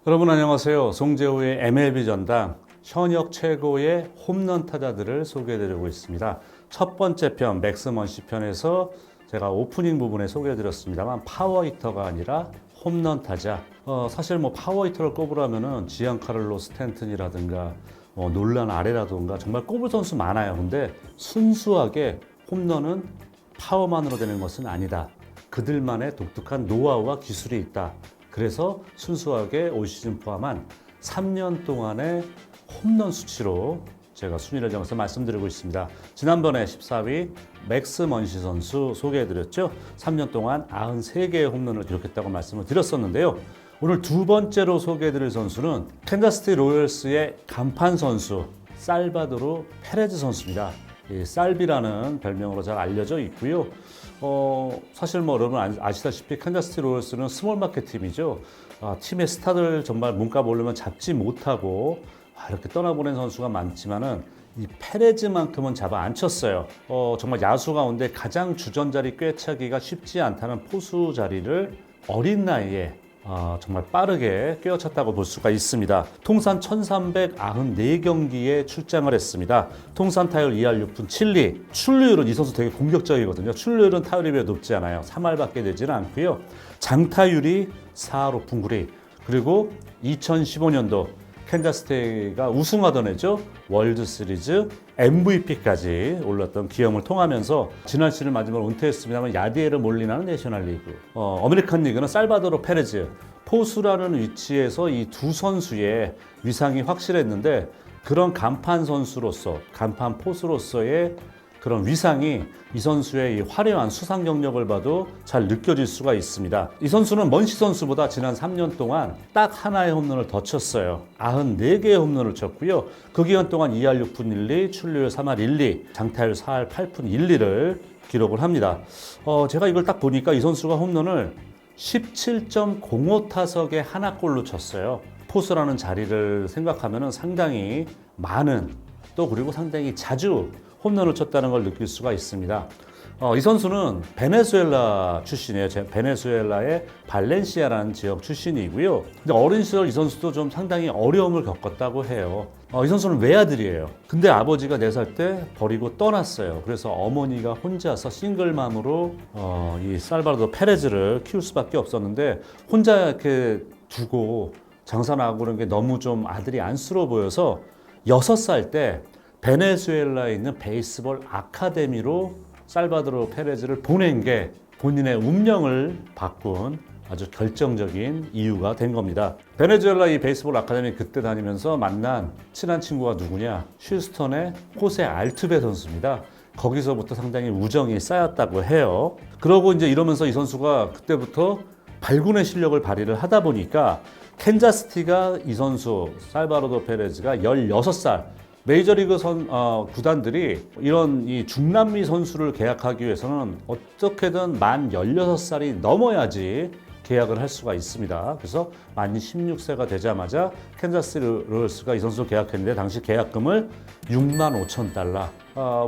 여러분 안녕하세요. 송재호의 MLB 전당 현역 최고의 홈런 타자들을 소개해드리고 있습니다. 첫 번째 편 맥스 먼시 편에서 제가 오프닝 부분에 소개해드렸습니다만 파워히터가 아니라 홈런 타자. 사실 파워히터를 꼽으라면은 지안카를로 스탠튼이라든가 놀란 아레라든가 정말 꼽을 선수 많아요. 근데 순수하게 홈런은 파워만으로 되는 것은 아니다. 그들만의 독특한 노하우와 기술이 있다. 그래서 순수하게 올 시즌 포함한 3년 동안의 홈런 수치로 제가 순위를 정해서 말씀드리고 있습니다. 지난번에 14위 맥스 먼시 선수 소개해드렸죠. 3년 동안 93개의 홈런을 기록했다고 말씀을 드렸었는데요. 오늘 두 번째로 소개해드릴 선수는 캔자스시티 로열스의 간판 선수 살바도르 페레즈 선수입니다. 이 살비라는 별명으로 잘 알려져 있고요. 사실 여러분 아시다시피 캔자스시티 로열스는 스몰 마켓 팀이죠. 팀의 스타들 정말 몸값 오르면 잡지 못하고 이렇게 떠나보낸 선수가 많지만은 이 페레즈만큼은 잡아 앉혔어요. 정말 야수 가운데 가장 주전 자리 꿰차기가 쉽지 않다는 포수 자리를 어린 나이에 정말 빠르게 꿰어찼다고 볼 수가 있습니다. 통산 1394경기에 출장을 했습니다. 통산 타율 2할 6푼 7리. 출루율은 이 선수 되게 공격적이거든요. 출루율은 타율에 비해 높지 않아요. 3할밖에 되지는 않고요. 장타율이 4할 5푼 9리. 그리고 2015년도 캔자스시티가 우승하던 해죠. 월드시리즈 MVP까지 올랐던 기염을 통하면서 지난 시즌을 마지막으로 은퇴했습니다만 야디에르 몰리나는 내셔널리그, 아메리칸 리그는 살바도르 페레즈, 포수라는 위치에서 이 두 선수의 위상이 확실했는데 그런 간판 선수로서, 간판 포수로서의 그런 위상이 이 선수의 이 화려한 수상 경력을 봐도 잘 느껴질 수가 있습니다. 이 선수는 먼시 선수보다 지난 3년 동안 딱 하나의 홈런을 더 쳤어요. 94개의 홈런을 쳤고요. 그 기간 동안 2할 6푼 1리, 출루율 3할 1리, 장타율 4할 8푼 1리를 기록을 합니다. 제가 이걸 딱 보니까 이 선수가 홈런을 17.05 타석에 하나 골로 쳤어요. 포수라는 자리를 생각하면 상당히 많은, 또 그리고 상당히 자주 홈런을 쳤다는 걸 느낄 수가 있습니다. 이 선수는 베네수엘라 출신이에요. 베네수엘라의 발렌시아라는 지역 출신이고요. 근데 어린 시절 이 선수도 좀 상당히 어려움을 겪었다고 해요. 이 선수는 외아들이에요. 근데 아버지가 4살 때 버리고 떠났어요. 그래서 어머니가 혼자서 싱글맘으로 이 살바도르 페레즈를 키울 수밖에 없었는데 혼자 이렇게 두고 장사나고 그런 게 너무 좀 아들이 안쓰러워 보여서 6살 때 베네수엘라에 있는 베이스볼 아카데미로 살바도르 페레즈를 보낸 게 본인의 운명을 바꾼 아주 결정적인 이유가 된 겁니다. 베네수엘라 이 베이스볼 아카데미 그때 다니면서 만난 친한 친구가 누구냐? 휴스턴의 호세 알투베 선수입니다. 거기서부터 상당히 우정이 쌓였다고 해요. 그러고 이제 이러면서 이 선수가 그때부터 발군의 실력을 발휘를 하다 보니까 캔자스시티가 이 선수 살바도르 페레즈가 16살 메이저리그 구단들이 이런 이 중남미 선수를 계약하기 위해서는 어떻게든 만 16살이 넘어야지 계약을 할 수가 있습니다. 그래서 만 16세가 되자마자 캔자스시티 로열스가 이 선수를 계약했는데 당시 계약금을 6만 5천 달러.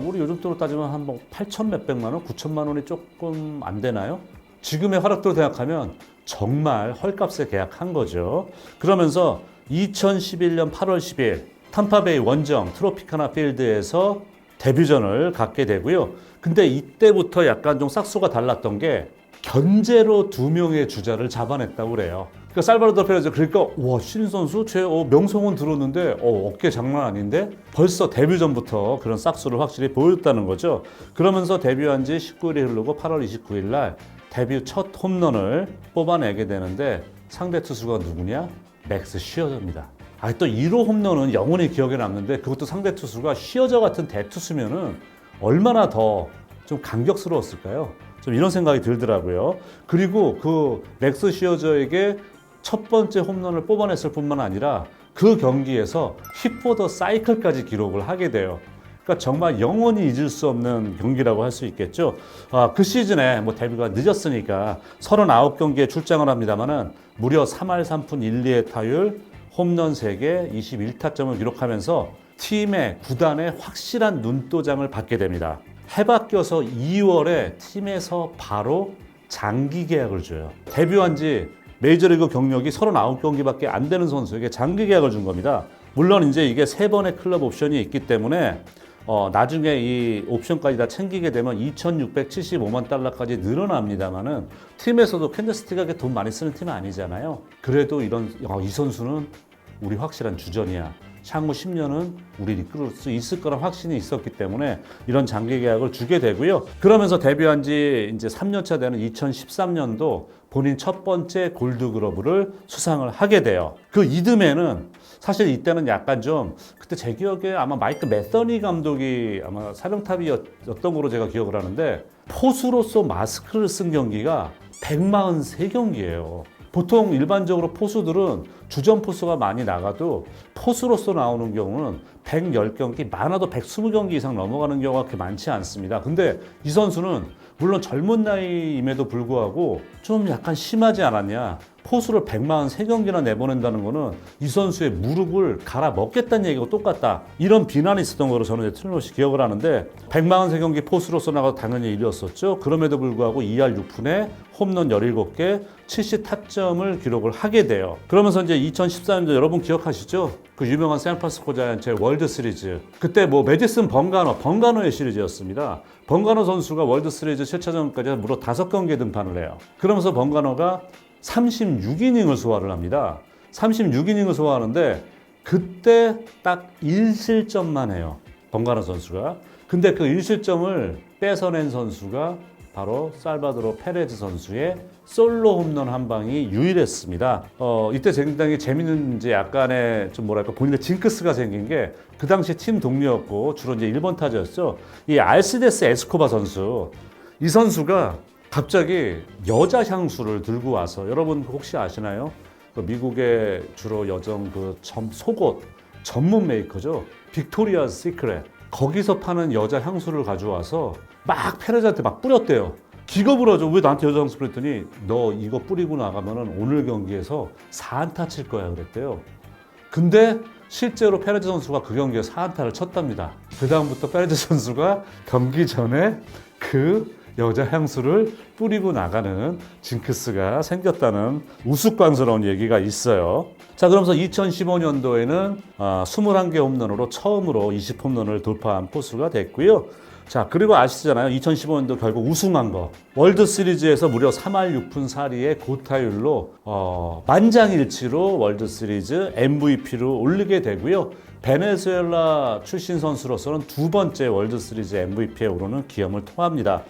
우리 요즘 돈으로 따지면 한 8천 몇백만 원, 9천만 원이 조금 안 되나요? 지금의 활약도로 생각하면 정말 헐값에 계약한 거죠. 그러면서 2011년 8월 10일 탐파베이 원정 트로피카나 필드에서 데뷔전을 갖게 되고요. 근데 이때부터 약간 좀 싹수가 달랐던 게 견제로 2명의 주자를 잡아냈다고 그래요. 그러니까 살바도르 페레즈 그러니까 와 신인 선수 제 명성은 들었는데 어깨 장난 아닌데 벌써 데뷔전부터 그런 싹수를 확실히 보였다는 거죠. 그러면서 데뷔한 지 19일이 흐르고 8월 29일 날 데뷔 첫 홈런을 뽑아내게 되는데 상대 투수가 누구냐? 맥스 쉬어저입니다. 또 1호 홈런은 영원히 기억에 남는데 그것도 상대 투수가 쉬어저 같은 대투수면은 얼마나 더 좀 감격스러웠을까요? 좀 이런 생각이 들더라고요. 그리고 그 맥스 쉬어저에게 첫 번째 홈런을 뽑아냈을 뿐만 아니라 그 경기에서 힛포더 사이클까지 기록을 하게 돼요. 그러니까 정말 영원히 잊을 수 없는 경기라고 할 수 있겠죠. 그 시즌에 데뷔가 늦었으니까 39경기에 출장을 합니다만은 무려 3할 3푼 1리의 타율, 홈런 3개, 21타점을 기록하면서 팀의 구단의 확실한 눈도장을 받게 됩니다. 해바뀌어서 2월에 팀에서 바로 장기 계약을 줘요. 데뷔한 지 메이저리그 경력이 39경기밖에 안 되는 선수에게 장기 계약을 준 겁니다. 물론 이제 이게 3번의 클럽 옵션이 있기 때문에 나중에 이 옵션까지 다 챙기게 되면 2,675만 달러까지 늘어납니다만은 팀에서도 캔자스시티가 돈 많이 쓰는 팀은 아니잖아요. 그래도 이 선수는 우리 확실한 주전이야. 향후 10년은 우리를 이끌 수 있을 거란 확신이 있었기 때문에 이런 장기 계약을 주게 되고요. 그러면서 데뷔한 지 이제 3년차 되는 2013년도 본인 첫 번째 골드글러브를 수상을 하게 돼요. 그 이듬해는 사실 이때는 약간 좀 그때 제 기억에 아마 마이크 매서니 감독이 아마 사령탑이었던 걸로 제가 기억을 하는데 포수로서 마스크를 쓴 경기가 143경기예요. 보통 일반적으로 포수들은 주전 포수가 많이 나가도 포수로서 나오는 경우는 110경기, 많아도 120경기 이상 넘어가는 경우가 그렇게 많지 않습니다. 근데 이 선수는 물론 젊은 나이임에도 불구하고 좀 약간 심하지 않았냐. 포수를 143경기나 내보낸다는 거는 이 선수의 무릎을 갈아 먹겠다는 얘기가 똑같다. 이런 비난이 있었던 거로 저는 틀림없이 기억을 하는데 143경기 포수로서 나가도 당연히 1위였었죠. 그럼에도 불구하고 2할 6푼에 홈런 17개, 70타점을 기록을 하게 돼요. 그러면서 이제 2014년도 여러분 기억하시죠? 그 유명한 샌프란시스코 자이언츠의 월드 시리즈. 그때 매디슨 번가노의 시리즈였습니다. 번가노 선수가 월드 시리즈 7차전까지 무려 5경기에 등판을 해요. 그러면서 번가노가 36이닝을 소화를 합니다. 36이닝을 소화하는데 그때 딱 1실점만 해요. 번가노 선수가. 근데 그 1실점을 뺏어낸 선수가 바로 살바도르 페레즈 선수의 솔로 홈런 한 방이 유일했습니다. 이때 굉장히 재밌는 이제 약간의 좀 뭐랄까 본인의 징크스가 생긴 게 그 당시 팀 동료였고 주로 이제 1번 타자였죠. 이 알시데스 에스코바 선수. 이 선수가 갑자기 여자 향수를 들고 와서 여러분 혹시 아시나요? 미국의 주로 여성 속옷 전문 메이커죠. 빅토리아 시크릿. 거기서 파는 여자 향수를 가져와서 막 페레즈한테 막 뿌렸대요. 기겁을 하죠. 왜 나한테 여자 향수 뿌렸더니 너 이거 뿌리고 나가면은 오늘 경기에서 4안타 칠 거야 그랬대요. 근데 실제로 페레즈 선수가 그 경기에 4안타를 쳤답니다. 그 다음부터 페레즈 선수가 경기 전에 그 여자 향수를 뿌리고 나가는 징크스가 생겼다는 우스꽝스러운 얘기가 있어요. 자, 그러면서 2015년도에는 21개 홈런으로 처음으로 20홈런을 돌파한 포수가 됐고요. 자, 그리고 아시잖아요. 2015년도 결국 우승한 거. 월드 시리즈에서 무려 3할 6푼 4리의 고타율로 만장일치로 월드 시리즈 MVP로 올리게 되고요. 베네수엘라 출신 선수로서는 두 번째 월드 시리즈 MVP에 오르는 기염을 토합니다.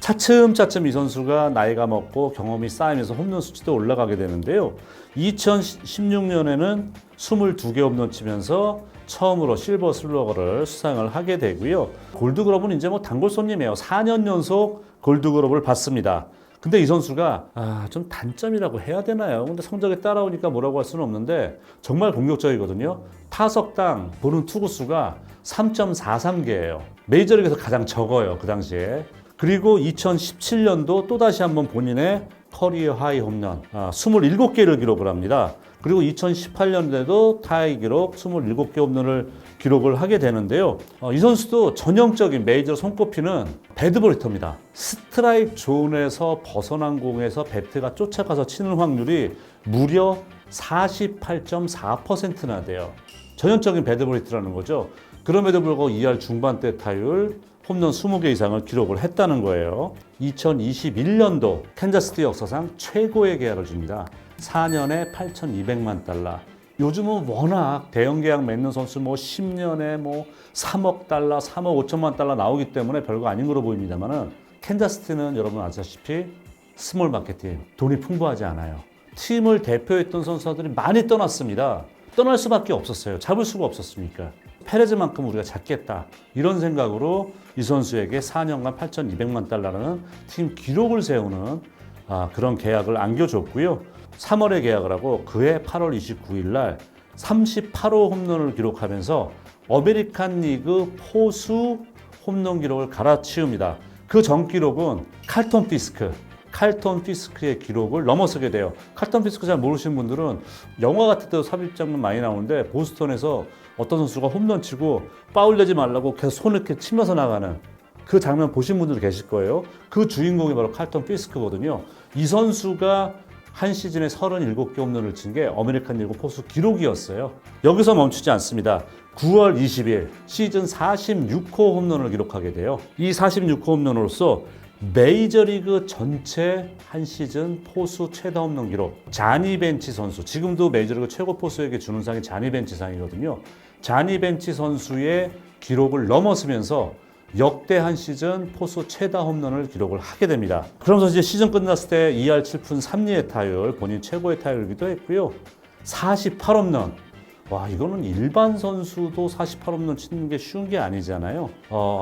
차츰차츰 이 선수가 나이가 먹고 경험이 쌓이면서 홈런 수치도 올라가게 되는데요. 2016년에는 22개 홈런 치면서 처음으로 실버 슬러거를 수상을 하게 되고요. 골드글러브는 이제 단골 손님이에요. 4년 연속 골드글러브를 받습니다. 근데 이 선수가 좀 단점이라고 해야 되나요? 근데 성적이 따라오니까 뭐라고 할 수는 없는데 정말 공격적이거든요. 타석당 보는 투구수가 3.43개예요. 메이저리그에서 가장 적어요. 그 당시에. 그리고 2017년도 또다시 한번 본인의 커리어 하이 홈런 27개를 기록을 합니다. 그리고 2018년에도 타이 기록 27개 홈런을 기록을 하게 되는데요. 이 선수도 전형적인 메이저 손꼽히는 배드볼 히터입니다. 스트라이크 존에서 벗어난 공에서 배트가 쫓아가서 치는 확률이 무려 48.4%나 돼요. 전형적인 배드볼 히터라는 거죠. 그럼에도 불구하고 2할 중반대 타율 홈런 20개 이상을 기록을 했다는 거예요. 2021년도 캔자스시티 역사상 최고의 계약을 줍니다. 4년에 8,200만 달러. 요즘은 워낙 대형 계약 맺는 선수 10년에 3억 달러, 3억 5천만 달러 나오기 때문에 별거 아닌 거로 보입니다만은 캔자스시티는 여러분 아시다시피 스몰 마케팅, 돈이 풍부하지 않아요. 팀을 대표했던 선수들이 많이 떠났습니다. 떠날 수밖에 없었어요. 잡을 수가 없었으니까. 페레즈만큼 우리가 잡겠다. 이런 생각으로 이 선수에게 4년간 8,200만 달러라는 팀 기록을 세우는 그런 계약을 안겨줬고요. 3월에 계약을 하고 그해 8월 29일 날 38호 홈런을 기록하면서 아메리칸 리그 포수 홈런 기록을 갈아치웁니다. 그 전 기록은 칼톤 피스크의 기록을 넘어서게 돼요. 칼톤 피스크 잘 모르시는 분들은 영화 같은 데도 삽입 장면 많이 나오는데 보스턴에서 어떤 선수가 홈런 치고 파울 내지 말라고 계속 손을 이렇게 치면서 나가는 그 장면 보신 분들 계실 거예요. 그 주인공이 바로 칼톤 피스크거든요. 이 선수가 한 시즌에 37개 홈런을 친 게 어메리칸 리그 포수 기록이었어요. 여기서 멈추지 않습니다. 9월 20일 시즌 46호 홈런을 기록하게 돼요. 이 46호 홈런으로서 메이저리그 전체 한 시즌 포수 최다 홈런 기록, 자니 벤치 선수, 지금도 메이저리그 최고 포수에게 주는 상이 자니 벤치 상이거든요. 자니 벤치 선수의 기록을 넘어서면서 역대 한 시즌 포수 최다 홈런을 기록을 하게 됩니다. 그러면서 이제 시즌 끝났을 때 2할 7푼 3리의 타율, 본인 최고의 타율이기도 했고요. 48홈런. 와, 이거는 일반 선수도 48홈런 치는 게 쉬운 게 아니잖아요.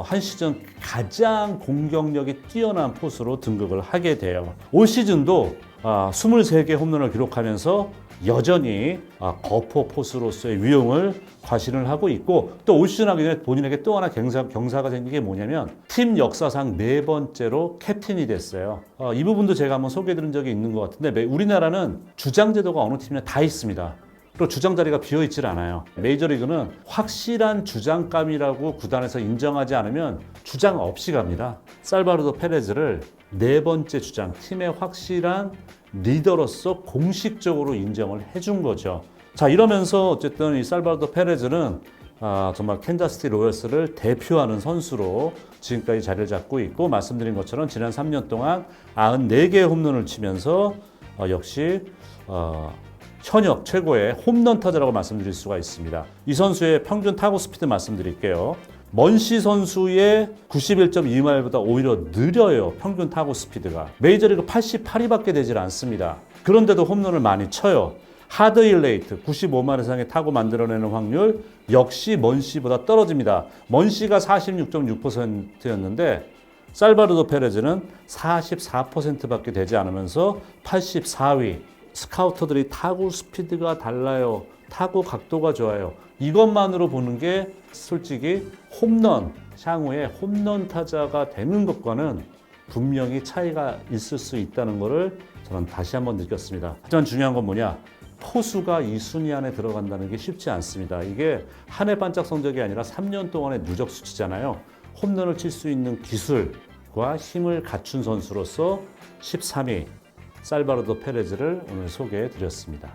한 시즌 가장 공격력이 뛰어난 포수로 등극을 하게 돼요. 올 시즌도 23개 홈런을 기록하면서 여전히 거포 포수로서의 위용을 과신을 하고 있고, 또 올 시즌 하기 전에 본인에게 또 하나 경사가 생긴 게 뭐냐면 팀 역사상 4번째로 캡틴이 됐어요. 이 부분도 제가 한번 소개해드린 적이 있는 것 같은데, 우리나라는 주장 제도가 어느 팀이나 다 있습니다. 또 주장 자리가 비어있질 않아요. 메이저리그는 확실한 주장감이라고 구단에서 인정하지 않으면 주장 없이 갑니다. 살바도르 페레즈를 4번째 주장, 팀의 확실한 리더로서 공식적으로 인정을 해준 거죠. 자, 이러면서 어쨌든 이 살바도르 페레즈는 정말 캔자스시티 로열스를 대표하는 선수로 지금까지 자리를 잡고 있고, 말씀드린 것처럼 지난 3년 동안 94개의 홈런을 치면서 역시 현역 최고의 홈런 타자라고 말씀드릴 수가 있습니다. 이 선수의 평균 타구 스피드 말씀드릴게요. 먼시 선수의 91.2마일보다 오히려 느려요. 평균 타구 스피드가. 메이저리그 88위밖에 되질 않습니다. 그런데도 홈런을 많이 쳐요. 하드 힐 레이트 95마일 이상의 타구 만들어내는 확률 역시 먼시보다 떨어집니다. 먼시가 46.6%였는데 살바도르 페레즈는 44%밖에 되지 않으면서 84위. 스카우터들이 타구 스피드가 달라요. 타구 각도가 좋아요. 이것만으로 보는 게 솔직히 홈런, 향후에 홈런 타자가 되는 것과는 분명히 차이가 있을 수 있다는 것을 저는 다시 한번 느꼈습니다. 하지만 중요한 건 뭐냐? 포수가 이 순위 안에 들어간다는 게 쉽지 않습니다. 이게 한 해 반짝 성적이 아니라 3년 동안의 누적 수치잖아요. 홈런을 칠 수 있는 기술과 힘을 갖춘 선수로서 13위 살바도르 페레즈를 오늘 소개해 드렸습니다.